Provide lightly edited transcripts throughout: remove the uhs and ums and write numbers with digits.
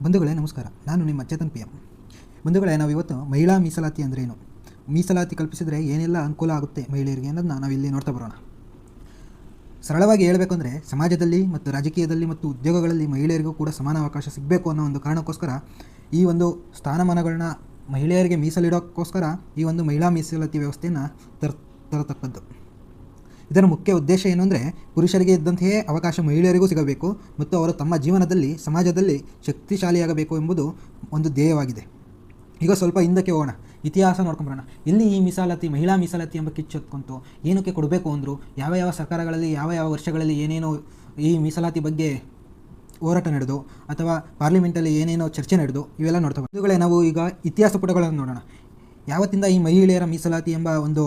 ಬಂಧುಗಳೇ ನಮಸ್ಕಾರ. ನಾನು ನಿಮ್ಮ ಚೇತನ್ PM. ಬಂಧುಗಳೇ, ನಾವು ಇವತ್ತು ಮಹಿಳಾ ಮೀಸಲಾತಿ ಅಂದ್ರೇನು, ಮೀಸಲಾತಿ ಕಲ್ಪಿಸಿದರೆ ಏನೆಲ್ಲ ಅನುಕೂಲ ಆಗುತ್ತೆ ಮಹಿಳೆಯರಿಗೆ ಅನ್ನೋದನ್ನ ನಾವಿಲ್ಲಿ ನೋಡ್ತಾ ಬರೋಣ. ಸರಳವಾಗಿ ಹೇಳಬೇಕು ಅಂದರೆ, ಸಮಾಜದಲ್ಲಿ ಮತ್ತು ರಾಜಕೀಯದಲ್ಲಿ ಮತ್ತು ಉದ್ಯೋಗಗಳಲ್ಲಿ ಮಹಿಳೆಯರಿಗೂ ಕೂಡ ಸಮಾನ ಅವಕಾಶ ಸಿಗಬೇಕು ಅನ್ನೋ ಒಂದು ಕಾರಣಕ್ಕೋಸ್ಕರ ಈ ಒಂದು ಸ್ಥಾನಮಾನಗಳನ್ನ ಮಹಿಳೆಯರಿಗೆ ಮೀಸಲಿಡೋಕ್ಕೋಸ್ಕರ ಈ ಒಂದು ಮಹಿಳಾ ಮೀಸಲಾತಿ ವ್ಯವಸ್ಥೆಯನ್ನು ತರತಕ್ಕದ್ದು. ಇದರ ಮುಖ್ಯ ಉದ್ದೇಶ ಏನು ಅಂದರೆ, ಪುರುಷರಿಗೆ ಇದ್ದಂತೆಯೇ ಅವಕಾಶ ಮಹಿಳೆಯರಿಗೂ ಸಿಗಬೇಕು ಮತ್ತು ಅವರು ತಮ್ಮ ಜೀವನದಲ್ಲಿ ಸಮಾಜದಲ್ಲಿ ಶಕ್ತಿಶಾಲಿಯಾಗಬೇಕು ಎಂಬುದು ಒಂದು ಧ್ಯೇಯವಾಗಿದೆ. ಈಗ ಸ್ವಲ್ಪ ಹಿಂದಕ್ಕೆ ಹೋಗೋಣ, ಇತಿಹಾಸ ನೋಡ್ಕೊಂಬರೋಣ. ಎಲ್ಲಿ ಈ ಮಹಿಳಾ ಮೀಸಲಾತಿ ಎಂಬ ಕಿಚ್ಚು ಹೊತ್ಕೊಂತು, ಏನಕ್ಕೆ ಕೊಡಬೇಕು ಅಂದರು, ಯಾವ ಸರ್ಕಾರಗಳಲ್ಲಿ ಯಾವ ವರ್ಷಗಳಲ್ಲಿ ಏನೇನೋ ಈ ಮೀಸಲಾತಿ ಬಗ್ಗೆ ಹೋರಾಟ ನಡೆದು ಅಥವಾ ಪಾರ್ಲಿಮೆಂಟಲ್ಲಿ ಏನೇನೋ ಚರ್ಚೆ ನಡೆದು ಇವೆಲ್ಲ ನೋಡ್ತಾ ಬಂದುಗಳೇ. ನಾವು ಈಗ ಇತಿಹಾಸ ಪುಟಗಳನ್ನು ನೋಡೋಣ. ಯಾವತ್ತಿಂದ ಈ ಮಹಿಳೆಯರ ಮೀಸಲಾತಿ ಎಂಬ ಒಂದು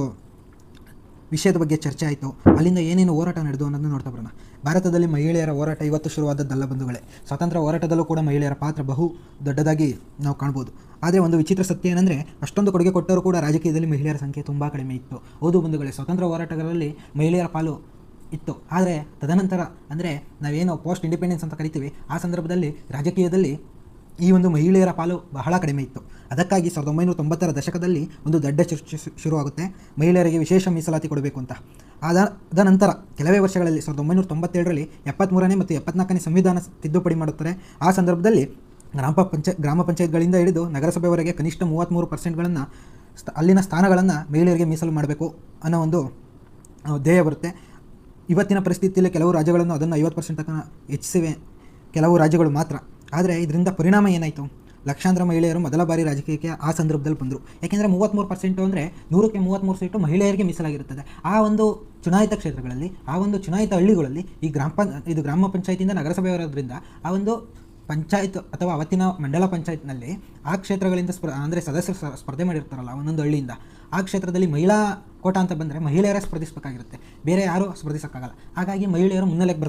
ವಿಷಯದ ಬಗ್ಗೆ ಚರ್ಚೆ ಆಯಿತು, ಅಲ್ಲಿಂದ ಏನೇನು ಹೋರಾಟ ನಡೆದು ಅನ್ನೋದನ್ನು ನೋಡ್ತಾ ಬರೋಣ. ಭಾರತದಲ್ಲಿ ಮಹಿಳೆಯರ ಹೋರಾಟ ಇವತ್ತು ಶುರುವಾದದ್ದಲ್ಲ ಬಂಧುಗಳೇ. ಸ್ವಾತಂತ್ರ್ಯ ಹೋರಾಟದಲ್ಲೂ ಕೂಡ ಮಹಿಳೆಯರ ಪಾತ್ರ ಬಹು ದೊಡ್ಡದಾಗಿ ನಾವು ಕಾಣ್ಬೋದು. ಆದರೆ ಒಂದು ವಿಚಿತ್ರ ಸತ್ಯ ಏನಂದರೆ, ಅಷ್ಟೊಂದು ಕೊಡುಗೆ ಕೊಟ್ಟರೂ ಕೂಡ ರಾಜಕೀಯದಲ್ಲಿ ಮಹಿಳೆಯರ ಸಂಖ್ಯೆ ತುಂಬ ಕಡಿಮೆ ಇತ್ತು. ಹೌದು ಬಂಧುಗಳೇ, ಸ್ವಾತಂತ್ರ್ಯ ಹೋರಾಟಗಳಲ್ಲಿ ಮಹಿಳೆಯರ ಪಾಲು ಇತ್ತು. ಆದರೆ ತದನಂತರ ಅಂದರೆ ನಾವೇನೋ ಪೋಸ್ಟ್ ಇಂಡಿಪೆಂಡೆನ್ಸ್ ಅಂತ ಕರಿತೀವಿ, ಆ ಸಂದರ್ಭದಲ್ಲಿ ರಾಜಕೀಯದಲ್ಲಿ ಈ ಒಂದು ಮಹಿಳೆಯರ ಪಾಲು ಬಹಳ ಕಡಿಮೆ ಇತ್ತು. ಅದಕ್ಕಾಗಿ 1990ರ ದಶಕದಲ್ಲಿ ಒಂದು ದೊಡ್ಡ ಚರ್ಚೆ ಶುರುವಾಗುತ್ತೆ, ಮಹಿಳೆಯರಿಗೆ ವಿಶೇಷ ಮೀಸಲಾತಿ ಕೊಡಬೇಕು ಅಂತ. ಅದ ನಂತರ ಕೆಲವೇ ವರ್ಷಗಳಲ್ಲಿ 1997ರಲ್ಲಿ 73ನೇ ಮತ್ತು 74ನೇ ಸಂವಿಧಾನ ತಿದ್ದುಪಡಿ ಮಾಡುತ್ತಾರೆ. ಆ ಸಂದರ್ಭದಲ್ಲಿ ಗ್ರಾಮ ಪಂಚಾಯತ್ಗಳಿಂದ ಹಿಡಿದು ನಗರಸಭೆವರೆಗೆ ಕನಿಷ್ಠ 33%ಗಳನ್ನು ಅಲ್ಲಿನ ಸ್ಥಾನಗಳನ್ನು ಮಹಿಳೆಯರಿಗೆ ಮೀಸಲು ಮಾಡಬೇಕು ಅನ್ನೋ ಒಂದು ಧ್ಯೇಯ ಬರುತ್ತೆ. ಇವತ್ತಿನ ಪರಿಸ್ಥಿತಿಯಲ್ಲಿ ಕೆಲವು ರಾಜ್ಯಗಳನ್ನು ಅದನ್ನು 50% ತನಕ ಹೆಚ್ಚಿಸಿವೆ, ಕೆಲವು ರಾಜ್ಯಗಳು ಮಾತ್ರ. ಆದರೆ ಇದರಿಂದ ಪರಿಣಾಮ ಏನಾಯಿತು? ಲಕ್ಷಾಂತರ ಮಹಿಳೆಯರು ಮೊದಲ ಬಾರಿ ರಾಜಕೀಯಕ್ಕೆ ಆ ಸಂದರ್ಭದಲ್ಲಿ ಬಂದರು. ಯಾಕೆಂದರೆ 33% ಅಂದರೆ 100ಕ್ಕೆ 33 ಸೀಟು ಮಹಿಳೆಯರಿಗೆ ಮೀಸಲಾಗಿರುತ್ತದೆ. ಆ ಒಂದು ಚುನಾಯಿತ ಕ್ಷೇತ್ರಗಳಲ್ಲಿ, ಆ ಒಂದು ಚುನಾಯಿತ ಹಳ್ಳಿಗಳಲ್ಲಿ ಇದು ಗ್ರಾಮ ಪಂಚಾಯತಿಯಿಂದ ನಗರಸಭೆಯವರೋದ್ರಿಂದ ಆ ಒಂದು ಪಂಚಾಯತ್ ಅಥವಾ ಅವತ್ತಿನ ಮಂಡಲ ಪಂಚಾಯತ್ನಲ್ಲಿ ಆ ಕ್ಷೇತ್ರಗಳಿಂದ ಅಂದರೆ ಸದಸ್ಯರು ಸ್ಪರ್ಧೆ ಮಾಡಿರ್ತಾರಲ್ಲ ಒಂದೊಂದು ಹಳ್ಳಿಯಿಂದ, ಆ ಕ್ಷೇತ್ರದಲ್ಲಿ ಮಹಿಳಾ ಕೋಟ ಅಂತ ಬಂದರೆ ಮಹಿಳೆಯರೇ ಸ್ಪರ್ಧಿಸಬೇಕಾಗಿರುತ್ತೆ, ಬೇರೆ ಯಾರೂ ಸ್ಪರ್ಧಿಸೋಕ್ಕಾಗಲ್ಲ. ಹಾಗಾಗಿ ಮಹಿಳೆಯರು ಮುನ್ನೆಲೆಗೆ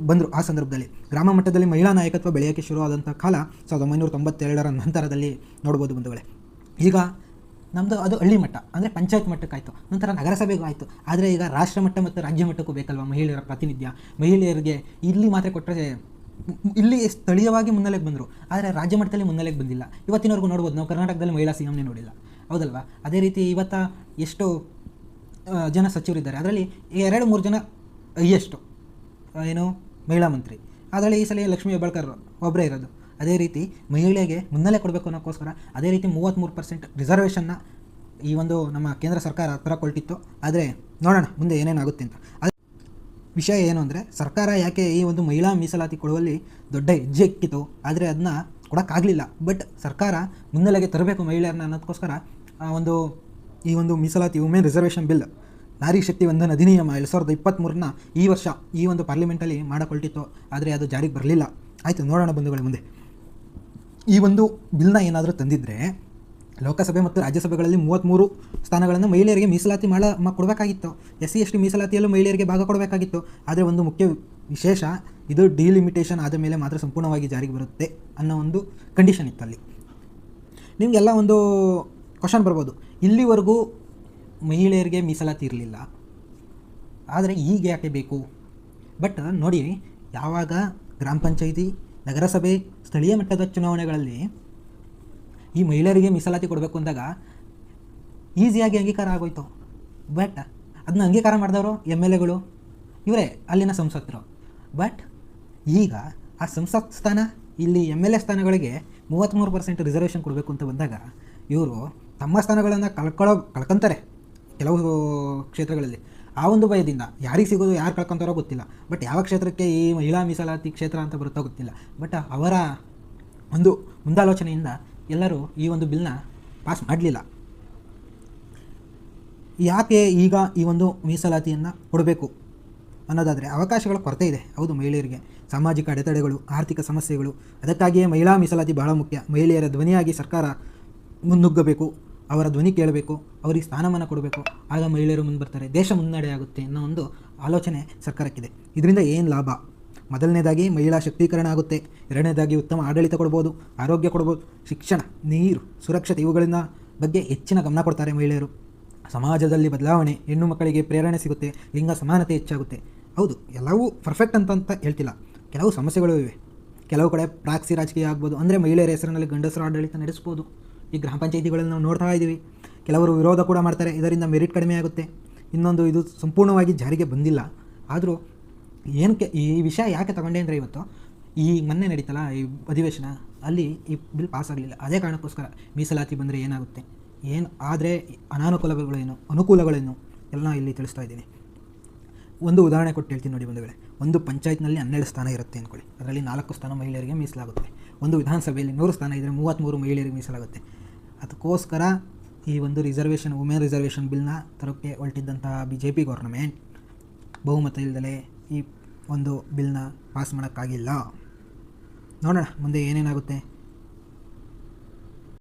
ಬಂದರು. ಆ ಸಂದರ್ಭದಲ್ಲಿ ಗ್ರಾಮ ಮಟ್ಟದಲ್ಲಿ ಮಹಿಳಾ ನಾಯಕತ್ವ ಬೆಳೆಯೋಕ್ಕೆ ಶುರುವಾದಂಥ ಕಾಲ 1992ರ ನಂತರದಲ್ಲಿ ನೋಡ್ಬೋದು ಬಂಧುಗಳೇ. ಈಗ ನಮ್ಮದು ಅದು ಹಳ್ಳಿ ಮಟ್ಟ ಅಂದರೆ ಪಂಚಾಯತ್ ಮಟ್ಟಕ್ಕಾಯಿತು, ನಂತರ ನಗರಸಭೆಗೂ ಆಯಿತು. ಆದರೆ ಈಗ ರಾಷ್ಟ್ರ ಮಟ್ಟ ಮತ್ತು ರಾಜ್ಯ ಮಟ್ಟಕ್ಕೂ ಬೇಕಲ್ವ ಮಹಿಳೆಯರ ಪ್ರಾತಿನಿಧ್ಯ. ಮಹಿಳೆಯರಿಗೆ ಇಲ್ಲಿ ಮಾತ್ರ ಕೊಟ್ಟರೆ, ಇಲ್ಲಿ ಸ್ಥಳೀಯವಾಗಿ ಮುನ್ನೆಲೆಗೆ ಬಂದರು, ಆದರೆ ರಾಜ್ಯ ಮಟ್ಟದಲ್ಲಿ ಮುನ್ನೆಲೆಗೆ ಬಂದಿಲ್ಲ. ಇವತ್ತಿನವರೆಗೂ ನೋಡ್ಬೋದು, ನಾವು ಕರ್ನಾಟಕದಲ್ಲಿ ಮಹಿಳಾ CMನೇ ನೋಡಿಲ್ಲ, ಹೌದಲ್ವಾ? ಅದೇ ರೀತಿ ಇವತ್ತು ಎಷ್ಟು ಜನ ಸಚಿವರಿದ್ದಾರೆ, ಅದರಲ್ಲಿ 2-3 ಜನ ಎಷ್ಟು ಏನು ಮಹಿಳಾ ಮಂತ್ರಿ, ಅದರಲ್ಲಿ ಈ ಸಲ ಲಕ್ಷ್ಮೀ ಹೆಬ್ಬಾಳ್ಕರ್ ಒಬ್ಬರೇ ಇರೋದು. ಅದೇ ರೀತಿ ಮಹಿಳೆಗೆ ಮುನ್ನೆಲೆ ಕೊಡಬೇಕು ಅನ್ನೋಕ್ಕೋಸ್ಕರ ಅದೇ ರೀತಿ 33% ರಿಸರ್ವೇಷನ್ನ ಈ ಒಂದು ನಮ್ಮ ಕೇಂದ್ರ ಸರ್ಕಾರ ತರಕೊಳ್ತಿತ್ತು. ಆದರೆ ನೋಡೋಣ ಮುಂದೆ ಏನೇನಾಗುತ್ತೆ ಅಂತ. ವಿಷಯ ಏನು ಅಂದರೆ, ಸರ್ಕಾರ ಯಾಕೆ ಈ ಒಂದು ಮಹಿಳಾ ಮೀಸಲಾತಿ ಕೊಡುವಲ್ಲಿ ದೊಡ್ಡ ಹೆಜ್ಜೆ ಇಕ್ಕಿತು, ಆದರೆ ಅದನ್ನ ಕೊಡೋಕ್ಕಾಗಲಿಲ್ಲ. ಬಟ್ ಸರ್ಕಾರ ಮುನ್ನೆಲೆಗೆ ತರಬೇಕು ಮಹಿಳೆಯರನ್ನ ಅನ್ನೋದಕ್ಕೋಸ್ಕರ ಈ ಒಂದು ಮೀಸಲಾತಿ women reservation bill, Nari Shakti ವಂದನ ಅಧಿನಿಯಮ 2023ನ ಈ ವರ್ಷ ಈ ಒಂದು ಪಾರ್ಲಿಮೆಂಟಲ್ಲಿ ಮಾಡಿಕೊಳ್ತಿತ್ತು. ಆದರೆ ಅದು ಜಾರಿಗೆ ಬರಲಿಲ್ಲ. ಆಯಿತು, ನೋಡೋಣ ಬಂಧುಗಳ ಮುಂದೆ. ಈ ಒಂದು ಬಿಲ್ನ ಏನಾದರೂ ತಂದಿದ್ದರೆ ಲೋಕಸಭೆ ಮತ್ತು ರಾಜ್ಯಸಭೆಗಳಲ್ಲಿ 33 ಸ್ಥಾನಗಳನ್ನು ಮಹಿಳೆಯರಿಗೆ ಮೀಸಲಾತಿ ಕೊಡಬೇಕಾಗಿತ್ತು. SC/ST ಮೀಸಲಾತಿಯಲ್ಲೂ ಮಹಿಳೆಯರಿಗೆ ಭಾಗ ಕೊಡಬೇಕಾಗಿತ್ತು. ಆದರೆ ಒಂದು ಮುಖ್ಯ ವಿಶೇಷ, ಇದು ಡಿಲಿಮಿಟೇಷನ್ ಆದ ಮೇಲೆ ಮಾತ್ರ ಸಂಪೂರ್ಣವಾಗಿ ಜಾರಿಗೆ ಬರುತ್ತೆ ಅನ್ನೋ ಒಂದು ಕಂಡೀಷನ್ ಇತ್ತು ಅಲ್ಲಿ. ನಿಮಗೆಲ್ಲ ಒಂದು ಕ್ವಶನ್ ಬರ್ಬೋದು, ಇಲ್ಲಿವರೆಗೂ ಮಹಿಳೆಯರಿಗೆ ಮೀಸಲಾತಿ ಇರಲಿಲ್ಲ, ಆದರೆ ಈಗ ಯಾಕೆ ಬೇಕು? ಬಟ್ ನೋಡಿ, ಯಾವಾಗ ಗ್ರಾಮ ಪಂಚಾಯಿತಿ, ನಗರಸಭೆ, ಸ್ಥಳೀಯ ಮಟ್ಟದ ಚುನಾವಣೆಗಳಲ್ಲಿ ಈ ಮಹಿಳೆಯರಿಗೆ ಮೀಸಲಾತಿ ಕೊಡಬೇಕು ಅಂದಾಗ ಈಸಿಯಾಗಿ ಅಂಗೀಕಾರ ಆಗೋಯ್ತು. ಬಟ್ ಅದನ್ನ ಅಂಗೀಕಾರ ಮಾಡಿದವರು MLAಗಳು, ಇವರೇ ಅಲ್ಲಿನ ಸಂಸದರು. ಬಟ್ ಈಗ ಆ ಸಂಸತ್ ಸ್ಥಾನ, ಇಲ್ಲಿ MLA ಸ್ಥಾನಗಳಿಗೆ 33% ರಿಸರ್ವೇಷನ್ ಕೊಡಬೇಕು ಅಂತ ಬಂದಾಗ ಇವರು ತಮ್ಮ ಸ್ಥಾನಗಳನ್ನು ಕಳ್ಕೊತಾರೆ ಕೆಲವು ಕ್ಷೇತ್ರಗಳಲ್ಲಿ. ಆ ಒಂದು ಭಯದಿಂದ ಯಾರಿಗೆ ಸಿಗೋದು, ಯಾರು ಕಳ್ಕೊತಾರೋ ಗೊತ್ತಿಲ್ಲ. ಬಟ್ ಯಾವ ಕ್ಷೇತ್ರಕ್ಕೆ ಈ ಮಹಿಳಾ ಮೀಸಲಾತಿ ಕ್ಷೇತ್ರ ಅಂತ ಬರುತ್ತೋ ಗೊತ್ತಿಲ್ಲ. ಬಟ್ ಅವರ ಒಂದು ಮುಂದಾಲೋಚನೆಯಿಂದ ಎಲ್ಲರೂ ಈ ಒಂದು ಬಿಲ್ನ ಪಾಸ್ ಮಾಡಲಿಲ್ಲ. ಯಾಕೆ ಈಗ ಈ ಒಂದು ಮೀಸಲಾತಿಯನ್ನು ಕೊಡಬೇಕು ಅನ್ನೋದಾದರೆ, ಅವಕಾಶಗಳ ಕೊರತೆ ಇದೆ. ಹೌದು, ಮಹಿಳೆಯರಿಗೆ ಸಾಮಾಜಿಕ ಅಡೆತಡೆಗಳು, ಆರ್ಥಿಕ ಸಮಸ್ಯೆಗಳು. ಅದಕ್ಕಾಗಿಯೇ ಮಹಿಳಾ ಮೀಸಲಾತಿ ಬಹಳ ಮುಖ್ಯ. ಮಹಿಳೆಯರ ಧ್ವನಿಯಾಗಿ ಸರ್ಕಾರ ಮುನ್ನುಗ್ಗಬೇಕು, ಅವರ ಧ್ವನಿ ಕೇಳಬೇಕು, ಅವರಿಗೆ ಸ್ಥಾನಮಾನ ಕೊಡಬೇಕು. ಆಗ ಮಹಿಳೆಯರು ಮುಂದೆ ಬರ್ತಾರೆ, ದೇಶ ಮುನ್ನಡೆ ಆಗುತ್ತೆ ಅನ್ನೋ ಒಂದು ಆಲೋಚನೆ ಸರ್ಕಾರಕ್ಕಿದೆ. ಇದರಿಂದ ಏನು ಲಾಭ? ಮೊದಲನೇದಾಗಿ ಮಹಿಳಾ ಶಕ್ತೀಕರಣ ಆಗುತ್ತೆ. ಎರಡನೇದಾಗಿ ಉತ್ತಮ ಆಡಳಿತ ಕೊಡ್ಬೋದು, ಆರೋಗ್ಯ ಕೊಡ್ಬೋದು, ಶಿಕ್ಷಣ, ನೀರು, ಸುರಕ್ಷತೆ ಇವುಗಳಿಂದ ಬಗ್ಗೆ ಹೆಚ್ಚಿನ ಗಮನ ಕೊಡ್ತಾರೆ ಮಹಿಳೆಯರು. ಸಮಾಜದಲ್ಲಿ ಬದಲಾವಣೆ, ಹೆಣ್ಣು ಮಕ್ಕಳಿಗೆ ಪ್ರೇರಣೆ ಸಿಗುತ್ತೆ, ಲಿಂಗ ಸಮಾನತೆ ಹೆಚ್ಚಾಗುತ್ತೆ. ಹೌದು, ಎಲ್ಲವೂ ಪರ್ಫೆಕ್ಟ್ ಅಂತ ಹೇಳ್ತಿಲ್ಲ, ಕೆಲವು ಸಮಸ್ಯೆಗಳು ಇವೆ. ಕೆಲವು ಕಡೆ ಪ್ರಾಕ್ಸಿ ರಾಜಕೀಯ ಆಗ್ಬೋದು, ಅಂದರೆ ಮಹಿಳೆಯರ ಹೆಸರಿನಲ್ಲಿ ಗಂಡಸರ ಆಡಳಿತ ನಡೆಸ್ಬೋದು. ಈ ಗ್ರಾಮ ಪಂಚಾಯಿತಿಗಳಲ್ಲಿ ನಾವು ನೋಡ್ತಾ ಇದ್ದೀವಿ. ಕೆಲವರು ವಿರೋಧ ಕೂಡ ಮಾಡ್ತಾರೆ, ಇದರಿಂದ ಮೆರಿಟ್ ಕಡಿಮೆ ಆಗುತ್ತೆ. ಇನ್ನೊಂದು, ಇದು ಸಂಪೂರ್ಣವಾಗಿ ಜಾರಿಗೆ ಬಂದಿಲ್ಲ. ಆದರೂ ಏನಕ್ಕೆ ಈ ವಿಷಯ ಯಾಕೆ ತಗೊಂಡೆ ಅಂದರೆ, ಇವತ್ತು ಈ ಮೊನ್ನೆ ನಡೀತಲ್ಲ ಈ ಅಧಿವೇಶನ, ಅಲ್ಲಿ ಈ ಬಿಲ್ ಪಾಸ್ ಆಗಲಿಲ್ಲ. ಅದೇ ಕಾರಣಕ್ಕೋಸ್ಕರ ಮೀಸಲಾತಿ ಬಂದರೆ ಏನಾಗುತ್ತೆ, ಏನು ಆದರೆ ಅನಾನುಕೂಲಗಳೇನು, ಅನುಕೂಲಗಳೇನು ಎಲ್ಲ ಇಲ್ಲಿ ತಿಳಿಸ್ತಾ ಇದ್ದೀನಿ. ಒಂದು ಉದಾಹರಣೆ ಕೊಟ್ಟು ಹೇಳ್ತೀನಿ ನೋಡಿ ಬಂಧುಗಳೇ. ಒಂದು ಪಂಚಾಯತ್ನಲ್ಲಿ 12 ಸ್ಥಾನ ಇರುತ್ತೆ ಅಂದ್ಕೊಳ್ಳಿ. ಅದರಲ್ಲಿ 4 ಸ್ಥಾನ ಮಹಿಳೆಯರಿಗೆ ಮೀಸಲಾಗುತ್ತೆ. ಒಂದು ವಿಧಾನಸಭೆಯಲ್ಲಿ 100 ಸ್ಥಾನ ಇದ್ದರೆ 33 ಮಹಿಳೆಯರಿಗೆ ಮೀಸಲಾಗುತ್ತೆ. ಅದಕ್ಕೋಸ್ಕರ ಈ ಒಂದು ರಿಸರ್ವೇಷನ್, ವುಮೆನ್ ರಿಸರ್ವೇಷನ್ ಬಿಲ್ನ ತರೋಕ್ಕೆ ಹೊರಟಿದ್ದಂತಹ BJP ಗೌರ್ನಮೆಂಟ್ ಬಹುಮತ ಇಲ್ಲದಲೇ ಈ ಒಂದು ಬಿಲ್ನ ಪಾಸ್ ಮಾಡೋಕ್ಕಾಗಿಲ್ಲ. ನೋಡೋಣ ಮುಂದೆ ಏನೇನಾಗುತ್ತೆ.